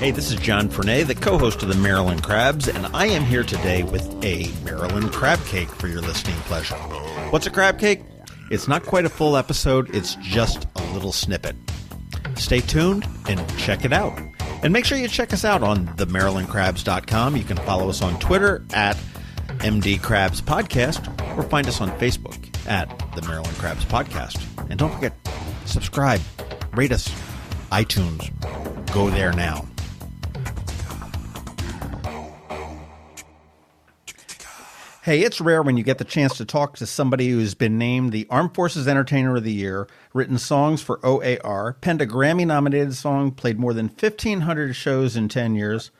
Hey, this is John Fernay, the co-host of the Maryland Crabs, and I am here today with a Maryland Crabcake for your listening pleasure. What's a crab cake? It's not quite a full episode, it's just a little snippet. Stay tuned and check it out. And make sure you check us out on themarylandcrabs.com. You can follow us on Twitter at MD Crabs Podcast, or find us on Facebook at the Maryland Crabs Podcast. And don't forget, subscribe, rate us, iTunes. Go there now. Hey, it's rare when you get the chance to talk to somebody who's been named the Armed Forces Entertainer of the Year, written songs for OAR, penned a Grammy-nominated song, played more than 1,500 shows in 10 years,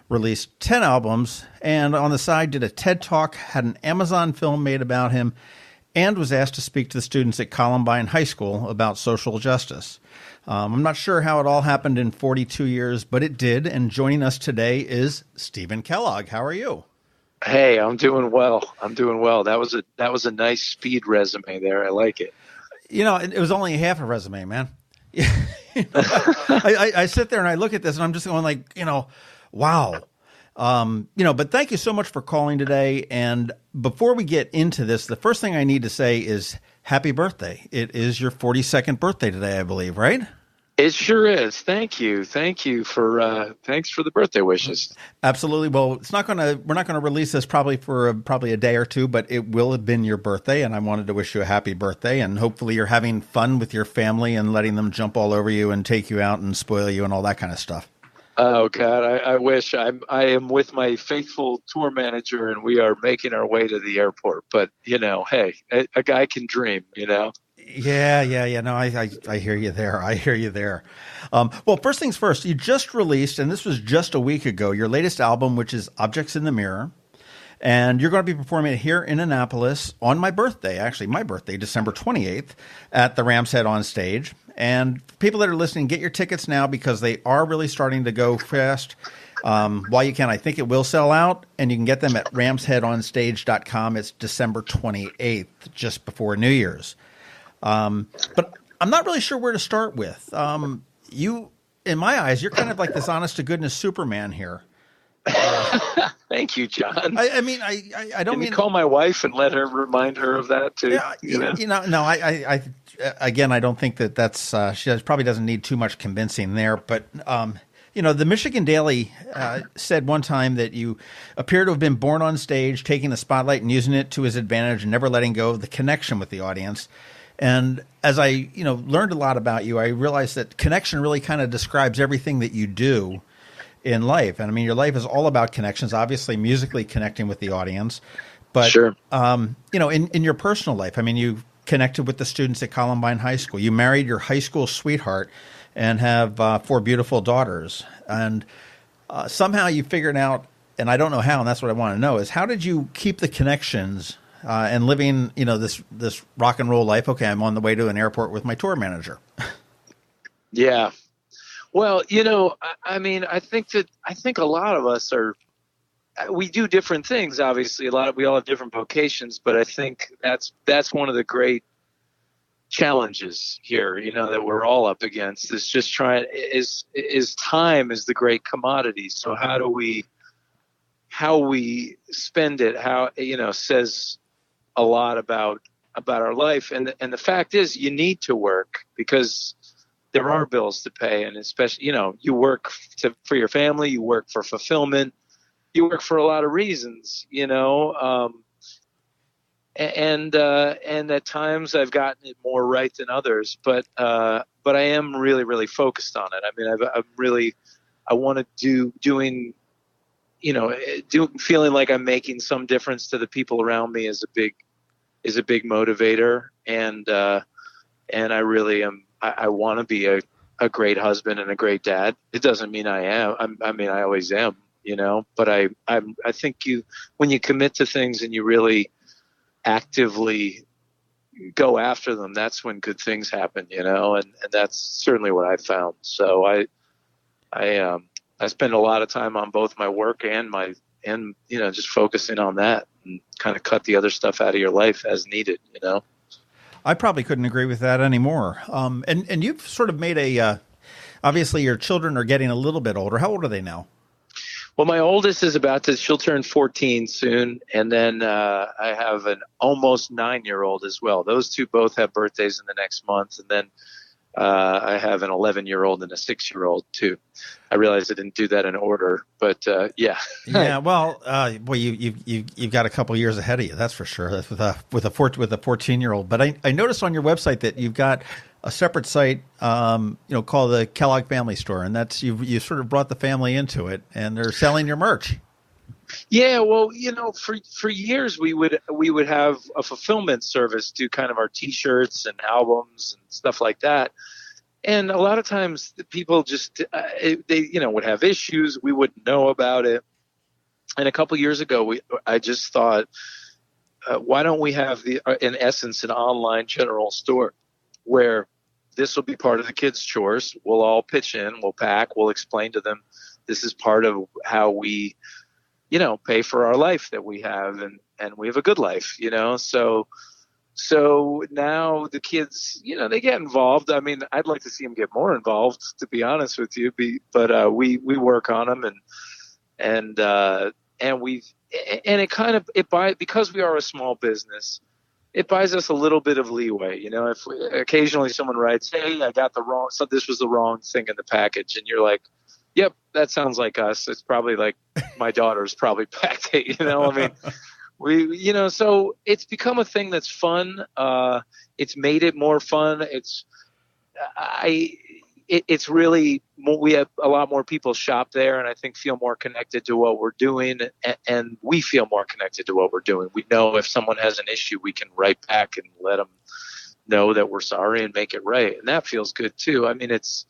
released 10 albums, and on the side did a TED Talk, had an Amazon film made about him, and was asked to speak to the students at Columbine High School about social justice. I'm not sure how it all happened in 42 years, but it did, and joining us today is Stephen Kellogg. How are you? Hey, I'm doing well. That was a nice speed resume there. I like it. You know, it was only half a resume, man. I sit there and I look at this and I'm just going like, wow. But thank you so much for calling today. And before we get into this, the first thing I need to say is happy birthday. It is your 42nd birthday today, I believe, right? It sure is. Thank you for thanks for the birthday wishes. Absolutely. Well, we're not gonna release this probably for a day or two, but it will have been your birthday, and I wanted to wish you a happy birthday, and hopefully you're having fun with your family and letting them jump all over you and take you out and spoil you and all that kind of stuff. Oh God, I wish. I am with my faithful tour manager, and we are making our way to the airport. But hey, a guy can dream. Yeah. No, I hear you there. Well, first things first, you just released, and this was just a week ago, your latest album, which is Objects in the Mirror. And you're going to be performing it here in Annapolis on my birthday, December 28th, at the Ram's Head on Stage. And people that are listening, get your tickets now because they are really starting to go fast. While you can, I think it will sell out, and you can get them at ramsheadonstage.com. It's December 28th, just before New Year's. But I'm not really sure where to start with. You, in my eyes, you're kind of like this honest to goodness Superman here. Thank you, John. I mean, I don't mean to call my wife and let her remind her of that too. Yeah, no, I again, I don't think that's she probably doesn't need too much convincing there. But the Michigan Daily said one time that you appear to have been born on stage, taking the spotlight and using it to his advantage, and never letting go of the connection with the audience. And as I, learned a lot about you, I realized that connection really kind of describes everything that you do in life. And I mean, your life is all about connections, obviously musically connecting with the audience. But, sure. In your personal life, I mean, you connected with the students at Columbine High School. You married your high school sweetheart and have 4 beautiful daughters. And somehow you figured out, and I don't know how, and that's what I want to know, is how did you keep the connections and living, this rock and roll life? Okay, I'm on the way to an airport with my tour manager. Yeah. Well, I mean, I think a lot of us we do different things. Obviously, we all have different vocations, but I think that's one of the great challenges here, that we're all up against is just is time is the great commodity. So how we spend it, says a lot about our life. And the fact is you need to work because there are bills to pay. And especially, you work for your family, you work for fulfillment, you work for a lot of reasons, and at times I've gotten it more right than others, but I am really, really focused on it. I mean, I want to feeling like I'm making some difference to the people around me is a big motivator. And I really am, I want to be a great husband and a great dad. It doesn't mean I am. I always am, but I think when you commit to things and you really actively go after them, that's when good things happen, and that's certainly what I found. So I spend a lot of time on both my work and just focusing on that and kind of cut the other stuff out of your life as needed, I probably couldn't agree with that anymore. And you've sort of made Obviously, your children are getting a little bit older. How old are they now? Well, my oldest is she'll turn 14 soon. And then I have an almost 9-year-old as well. Those two both have birthdays in the next month. And then I have an 11-year-old and a 6-year-old too. I realized I didn't do that in order, but yeah. Yeah, well, boy, you've got a couple years ahead of you. That's for sure. That's with a 14-year-old. But I noticed on your website that you've got a separate site, called the Kellogg Family Store, and that's you sort of brought the family into it, and they're selling your merch. Yeah, well, for years we would have a fulfillment service do kind of our T-shirts and albums and stuff like that. And a lot of times the people just they would have issues. We wouldn't know about it. And a couple years ago, I just thought, why don't we have in essence an online general store where this will be part of the kids' chores. We'll all pitch in. We'll pack. We'll explain to them this is part of how we pay for our life that we have, and we have a good life, So now the kids, they get involved. I mean, I'd like to see them get more involved, to be honest with you. But we work on them, and because we are a small business, it buys us a little bit of leeway. If occasionally someone writes, "Hey, I got this was the wrong thing in the package," and you're like, "Yep, that sounds like us." It's probably like my daughter's probably packed it. I mean, so it's become a thing that's fun. It's made it more fun. It's really, we have a lot more people shop there, and I think feel more connected to what we're doing, and we feel more connected to what we're doing. We know if someone has an issue, we can write back and let them know that we're sorry and make it right, and that feels good too. I mean, it's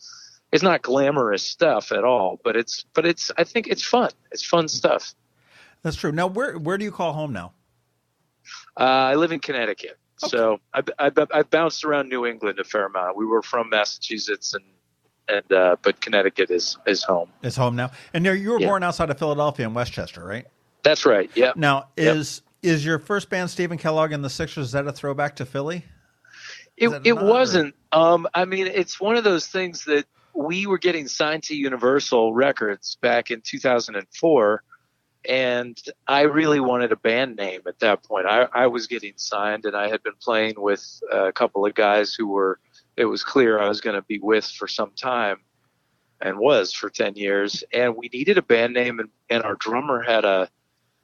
not glamorous stuff at all, but I think it's fun. It's fun stuff. That's true. Now, where do you call home now? I live in Connecticut, okay. So I've bounced around New England a fair amount. We were from Massachusetts, but Connecticut is home. It's home now. And you were born outside of Philadelphia in Westchester, right? That's right. Yeah. Now, is your first band Stephen Kellogg and the Sixers? Is that a throwback to Philly? It wasn't. I mean, it's one of those things that we were getting signed to Universal Records back in 2004. And I really wanted a band name at that point. I was getting signed, and I had been playing with a couple of guys it was clear I was going to be with for some time, and was for 10 years. And we needed a band name, and our drummer had a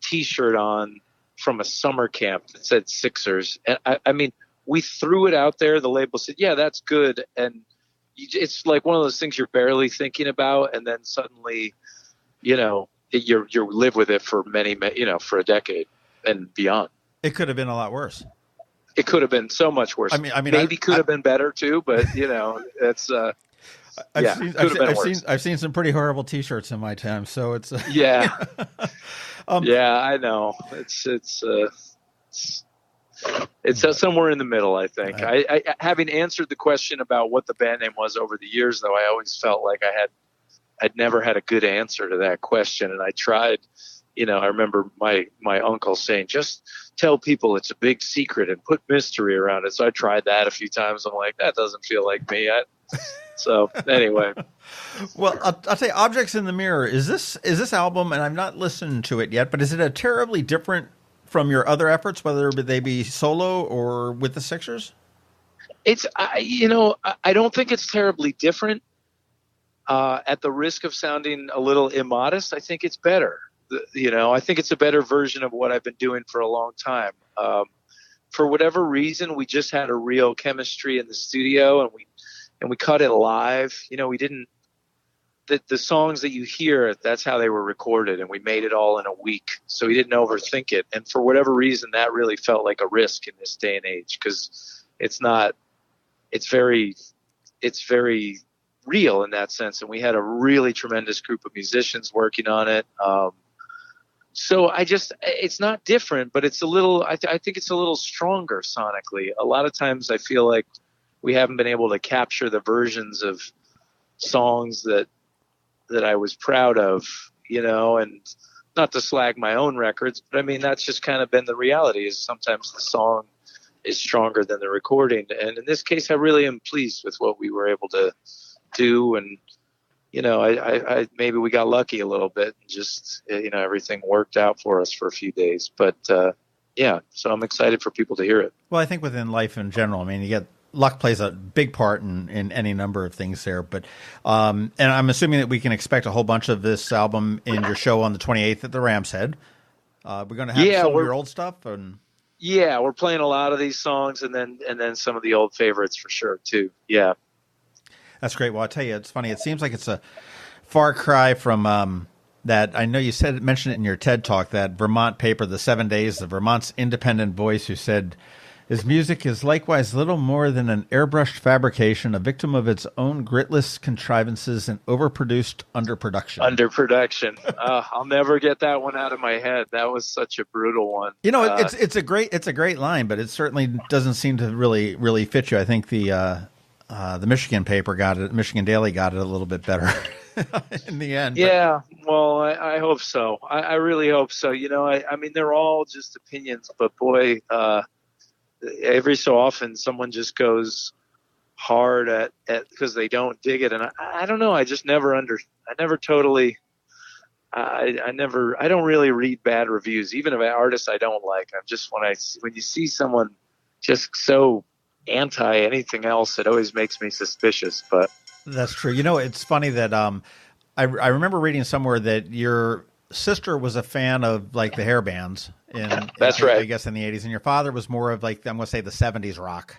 T-shirt on from a summer camp that said Sixers. And I mean, we threw it out there. The label said, "Yeah, that's good." And it's like one of those things you're barely thinking about, and then suddenly, you live with it for for a decade and beyond. It could have been a lot worse. It could have been so much worse. I mean, maybe could have been better too, but it's I've seen some pretty horrible T-shirts in my time, so it's yeah. Yeah, I know. It's somewhere in the middle, I think. I having answered the question about what the band name was over the years, though, I always felt like I'd never had a good answer to that question. And I tried, I remember my uncle saying, just tell people it's a big secret and put mystery around it. So I tried that a few times. I'm like, that doesn't feel like me. So anyway. Well, I'll tell you, Objects in the Mirror, is this album, and I've not listened to it yet, but is it a terribly different from your other efforts, whether they be solo or with the Sixers? I don't think it's terribly different. At the risk of sounding a little immodest, I think it's better. I think it's a better version of what I've been doing for a long time. For whatever reason, we just had a real chemistry in the studio, and we cut it live. We didn't. The songs that you hear, that's how they were recorded, and we made it all in a week. So we didn't overthink it. And for whatever reason, that really felt like a risk in this day and age, because it's very real in that sense. And we had a really tremendous group of musicians working on it. So it's not different, but it's a little, I think it's a little stronger sonically. A lot of times I feel like we haven't been able to capture the versions of songs that I was proud of, and not to slag my own records, but I mean, that's just kind of been the reality, is sometimes the song is stronger than the recording. And in this case, I really am pleased with what we were able to do. And, I maybe we got lucky a little bit and just, everything worked out for us for a few days. But, yeah, so I'm excited for people to hear it. Well, I think within life in general, I mean, luck plays a big part in any number of things there. But and I'm assuming that we can expect a whole bunch of this album in your show on the 28th at the Ram's Head. We're going to have some of your old stuff. Yeah, we're playing a lot of these songs and then some of the old favorites for sure, too. Yeah. That's great. Well, I'll tell you, it's funny. It seems like it's a far cry from that. I know you mentioned it in your TED Talk, that Vermont paper, The 7 Days, the Vermont's independent voice who said, his music is likewise little more than an airbrushed fabrication, a victim of its own gritless contrivances and overproduced underproduction. I'll never get that one out of my head. That was such a brutal one. It's a great line, but it certainly doesn't seem to really fit you. I think the Michigan paper got it. Michigan Daily got it a little bit better in the end. Yeah, well, I hope so. I really hope so. I mean, they're all just opinions, but boy, every so often someone just goes hard at because they don't dig it. And I don't know. I just I don't really read bad reviews, even of artists I don't like. I'm just, when you see someone just so anti anything else, it always makes me suspicious. But that's true. It's funny that I remember reading somewhere that your sister was a fan of like the hair bands. That's right. I guess in the 80s, and your father was more of like, I'm going to say, the 70s rock.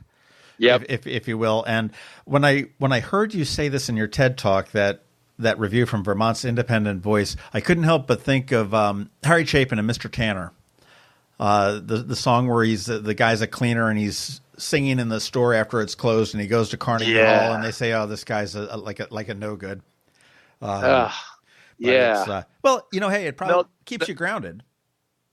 Yeah, if you will. And when I heard you say this in your TED Talk, that review from Vermont's independent voice, I couldn't help but think of Harry Chapin and Mr. Tanner, the song where he's the guy's a cleaner and he's singing in the store after it's closed, and he goes to Carnegie Hall, and they say, "Oh, this guy's like a no good." Yeah. Well, hey, it probably keeps you grounded.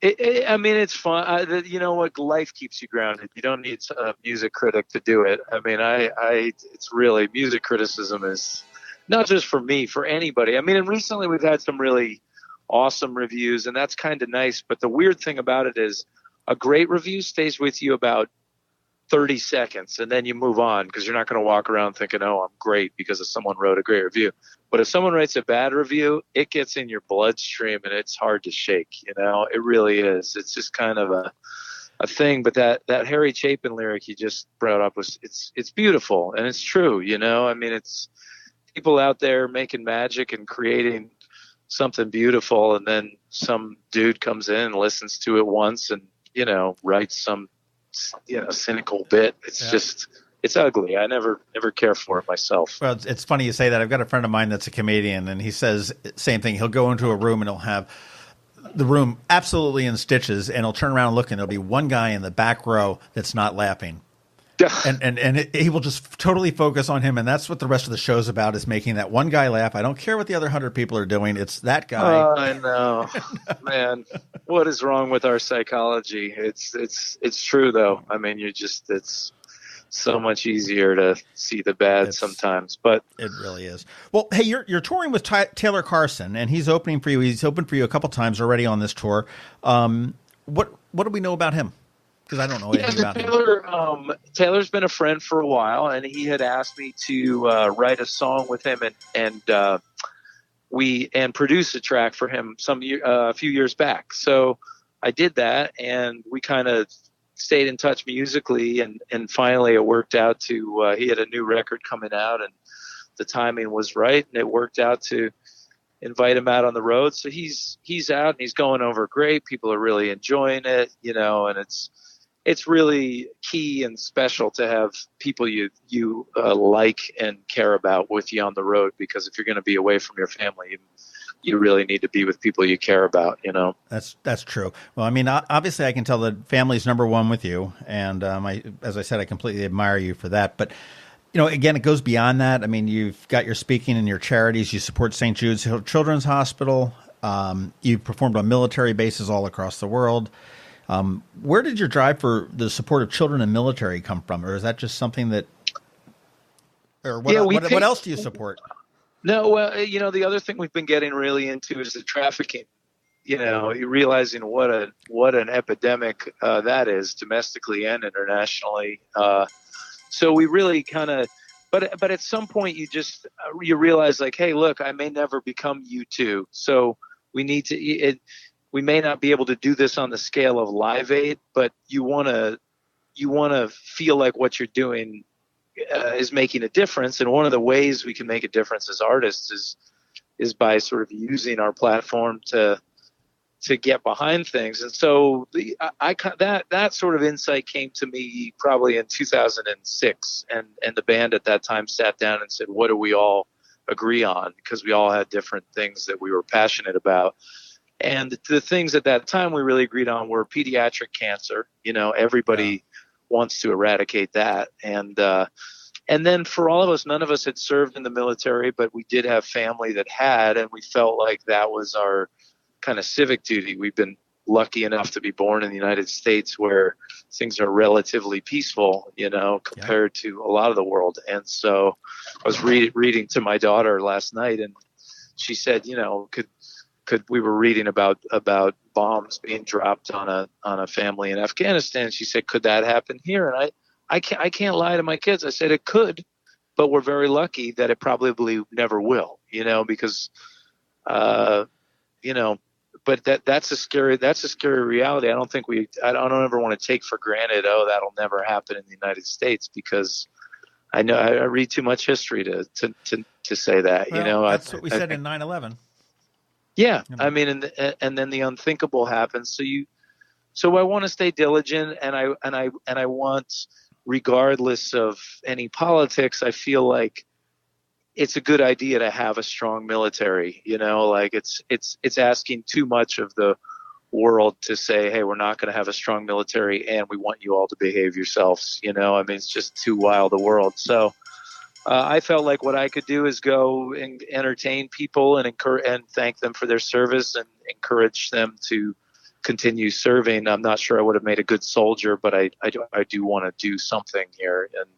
I mean, it's fun. You know what? Life keeps you grounded. You don't need a music critic to do it. I mean, it's really, music criticism is not just for me, for anybody. I mean, and recently we've had some really awesome reviews, and that's kind of nice. But the weird thing about it is a great review stays with you about 30 seconds, and then you move on, because you're not going to walk around thinking, oh, I'm great because someone wrote a great review. But if someone writes a bad review, it gets in your bloodstream and it's hard to shake. It really is. It's just kind of a thing. But that Harry Chapin lyric you just brought up it's beautiful, and it's true. I mean, it's people out there making magic and creating something beautiful, and then some dude comes in and listens to it once and writes some cynical bit. It's just, it's ugly. I never care for it myself. Well, it's funny you say that. I've got a friend of mine that's a comedian, and he says same thing. He'll go into a room and he'll have the room absolutely in stitches, and he'll turn around and look, and there'll be one guy in the back row that's not laughing. And he will just totally focus on him, and that's what the rest of the show's about, is making that one guy laugh. I don't care what the other 100 people are doing. It's that guy. I know. Man, what is wrong with our psychology? It's true, though. I mean, it's so much easier to see the bad sometimes, but it really is. Well, hey, you're touring with Taylor Carson, and he's opening for you. He's opened for you a couple times already on this tour. What do we know about him? Because I don't know anything about him. Taylor's been a friend for a while, and he had asked me to write a song with him and produce a track for him a few years back. So I did that, and we kind of stayed in touch musically, and finally it worked out to he had a new record coming out, and the timing was right, and it worked out to invite him out on the road. So he's out, and he's going over great. People are really enjoying it, and it's really key and special to have people you like and care about with you on the road, because if you're going to be away from your family, you really need to be with people you care about. That's true. Well, I mean, obviously, I can tell that family's number one with you, and as I said, I completely admire you for that. But again, it goes beyond that. I mean, you've got your speaking and your charities. You support St. Jude's Children's Hospital. You've performed on military bases all across the world. Where did your drive for the support of children in military come from? Or is that just something that, or what else do you support? No, well, the other thing we've been getting really into is the trafficking, realizing what an epidemic that is, domestically and internationally. So we really kind of but at some point you realize like, hey, look, I may never become you too. So we need to, we may not be able to do this on the scale of Live Aid, but you want to feel like what you're doing is making a difference. And one of the ways we can make a difference as artists is by sort of using our platform to get behind things. And so that sort of insight came to me probably in 2006. And the band at that time sat down and said, what do we all agree on? Because we all had different things that we were passionate about. And the things at that time we really agreed on were pediatric cancer. Everybody wants to eradicate that. And then for all of us, none of us had served in the military, but we did have family that had, and we felt like that was our kind of civic duty. We've been lucky enough to be born in the United States where things are relatively peaceful, compared to a lot of the world. And so I was reading to my daughter last night, and she said, could we were reading about bombs being dropped on a family in Afghanistan. She said, could that happen here? And I can't lie to my kids. I said it could, but we're very lucky that it probably never will, because but that's a scary reality. I don't ever want to take for granted, that'll never happen in the United States, because I know I read too much history to say that. Well, that's what we said in 9/11. Yeah, I mean, and then the unthinkable happens. So I want to stay diligent, and I want, regardless of any politics, I feel like it's a good idea to have a strong military. Like it's asking too much of the world to say, hey, we're not going to have a strong military, and we want you all to behave yourselves. I mean, it's just too wild a world. So. I felt like what I could do is go and entertain people and thank them for their service and encourage them to continue serving. I'm not sure I would have made a good soldier, but I do want to do something here. And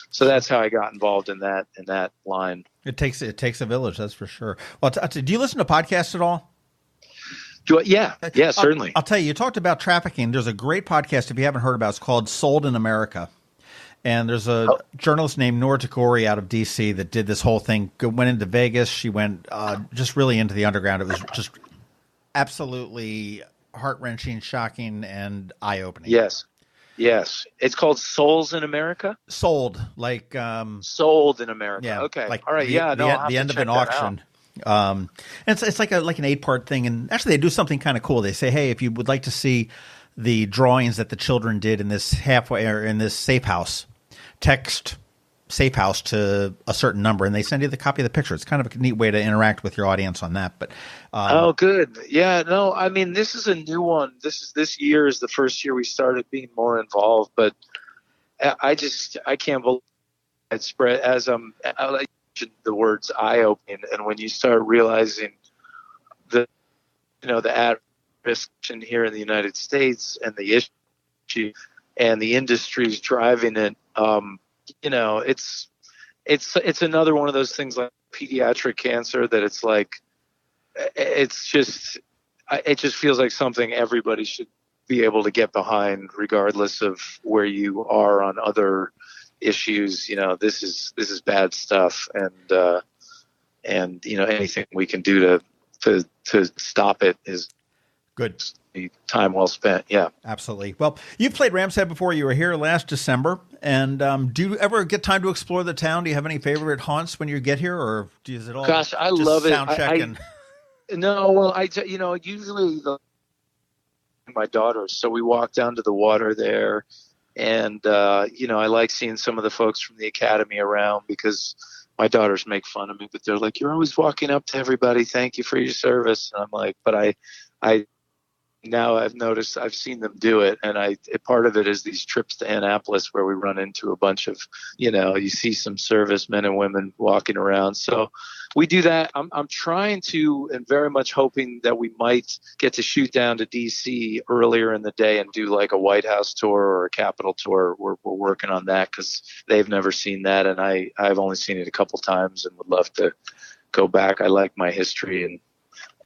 so that's how I got involved in that line. It takes a village, that's for sure. Well, do you listen to podcasts at all? Yeah, certainly. I'll tell you, you talked about trafficking. There's a great podcast, if you haven't heard about it, it's called Sold in America. And there's a journalist named Nora Tagore out of D.C. that did this whole thing, went into Vegas. She went just really into the underground. It was just absolutely heart-wrenching, shocking, and eye-opening. Yes. It's called Souls in America? Sold, like... Sold in America. Yeah, okay. Like all right, the end of an auction. And it's like an 8-part thing. And actually, they do something kind of cool. They say, hey, if you would like to see the drawings that the children did in this safe house, text safe house to a certain number, and they send you the copy of the picture. It's kind of a neat way to interact with your audience on that. But good. Yeah, no, I mean, this is a new one. This year is the first year we started being more involved, but I can't believe it spread as I like the words eye-opening. And when you start realizing the at-risk here in the United States and the issue and the industries driving it, it's another one of those things like pediatric cancer that it's like, it just feels like something everybody should be able to get behind, regardless of where you are on other issues. This is bad stuff, and anything we can do to stop it is good. Time well spent. Yeah, absolutely. Well, you played Ram's Head before. You were here last December. And do you ever get time to explore the town? Do you have any favorite haunts when you get here, or is it all? Gosh, I love it. Sound check No, well, usually my daughters. So we walk down to the water there, and I like seeing some of the folks from the academy around, because my daughters make fun of me, but they're like, "You're always walking up to everybody. Thank you for your service." And I'm like, "But I now I've noticed, I've seen them do it." And part of it is these trips to Annapolis where we run into a bunch of, you see some service men and women walking around. So we do that. I'm trying to, and very much hoping that we might get to shoot down to DC earlier in the day and do like a White House tour or a Capitol tour. We're working on that because they've never seen that. And I've only seen it a couple times and would love to go back. I like my history and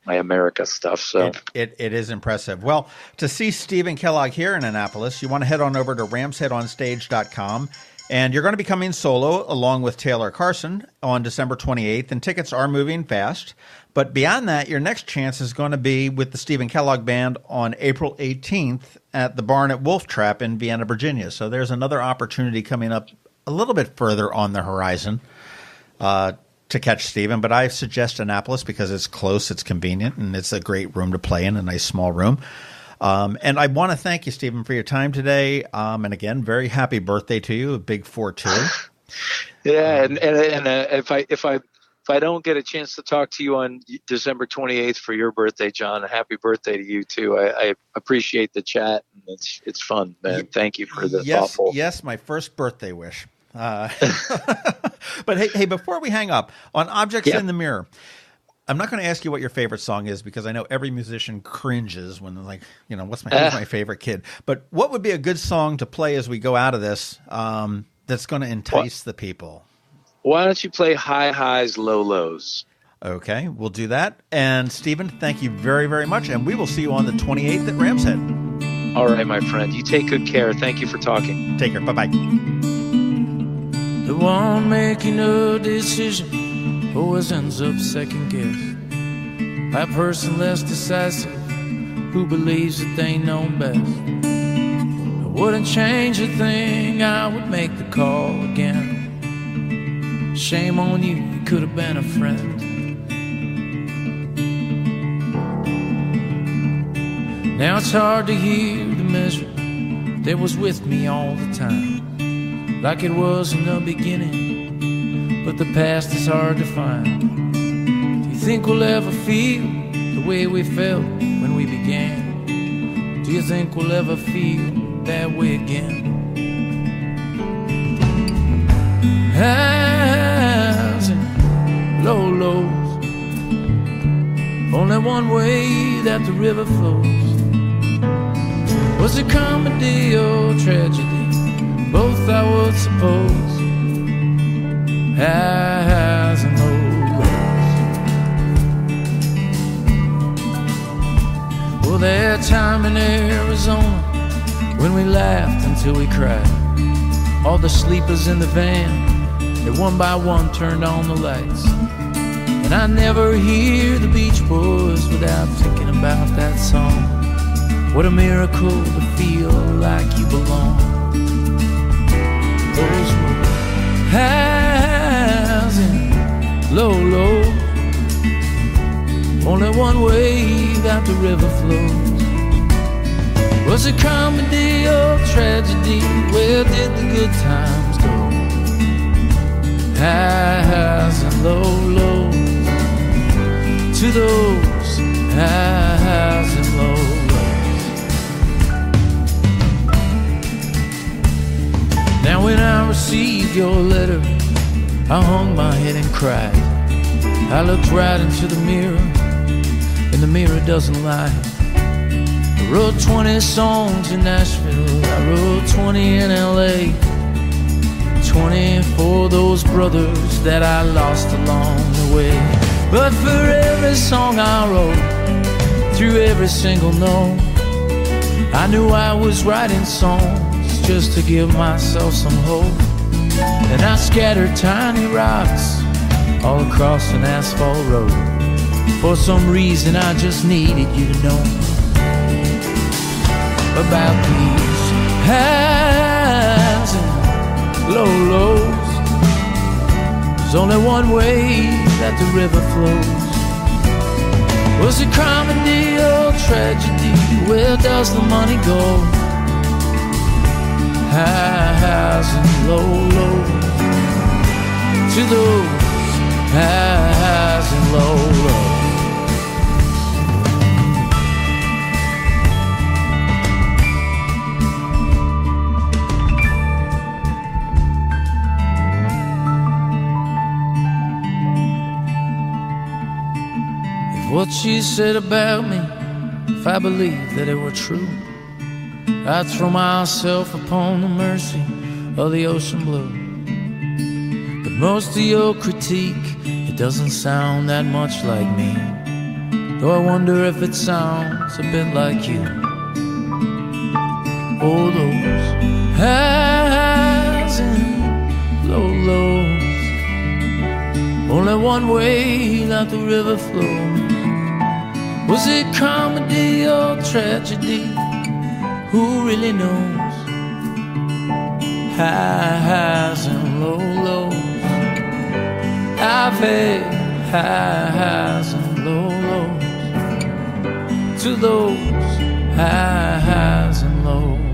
my America stuff. So it is impressive. Well, to see Stephen Kellogg here in Annapolis, you want to head on over to ramsheadonstage.com And you're going to be coming solo along with Taylor Carson on December 28th, and tickets are moving fast. But beyond that, your next chance is going to be with the Stephen Kellogg Band on April 18th at the Barn at Wolf Trap in Vienna, Virginia. So there's another opportunity coming up a little bit further on the horizon to catch Stephen. But I suggest Annapolis because it's close, it's convenient, and it's a great room to play in, a nice small room. And I want to thank you, Stephen, for your time today. And again, very happy birthday to you, a big 4-2. Yeah, and if I don't get a chance to talk to you on December 28th for your birthday, John, a happy birthday to you too. I appreciate the chat. And it's fun, man. Thank you for the thoughtful. Yes, my first birthday wish. But hey, before we hang up, on Objects in the Mirror, I'm not going to ask you what your favorite song is because I know every musician cringes when they're like, who's my favorite kid? But what would be a good song to play as we go out of this that's going to entice the people? Why don't you play High Highs, Low Lows? Okay, we'll do that. And Stephen, thank you very, very much. And we will see you on the 28th at Ram's Head. All right, my friend. You take good care. Thank you for talking. Take care. Bye-bye. The one making a decision always ends up second guess. That person less decisive who believes that they know best. I wouldn't change a thing. I would make the call again. Shame on you, you could have been a friend. Now it's hard to hear the misery that was with me all the time, like it was in the beginning, but the past is hard to find. Do you think we'll ever feel the way we felt when we began? Do you think we'll ever feel that way again? Highs and low lows, only one way that the river flows. Was it comedy or tragedy? Both I would suppose. Highs and low lows. Well, that time in Arizona when we laughed until we cried. All the sleepers in the van, they one by one turned on the lights. And I never hear the Beach Boys without thinking about that song. What a miracle to feel like you belong. Those were highs and low lows. Only one way that the river flows. Was it comedy or tragedy? Where did the good times go? Highs and low lows. To those highs and low lows. Now when I received your letter, I hung my head and cried. I looked right into the mirror, and the mirror doesn't lie. I wrote 20 songs in Nashville, I wrote 20 in LA, 20 for those brothers that I lost along the way. But for every song I wrote, through every single note, I knew I was writing songs just to give myself some hope. And I scattered tiny rocks all across an asphalt road. For some reason I just needed you to know about these highs and low lows. There's only one way that the river flows. Was it comedy or tragedy? Where does the money go? Highs and low lows. To those highs and low lows. What she said about me, if I believed that it were true, I'd throw myself upon the mercy of the ocean blue. But most of your critique, it doesn't sound that much like me, though I wonder if it sounds a bit like you. Oh, those highs and lows. Only one way let the river flow. Was it comedy or tragedy? Who really knows? High highs and low lows. I've had high highs and low lows. To those high highs and lows.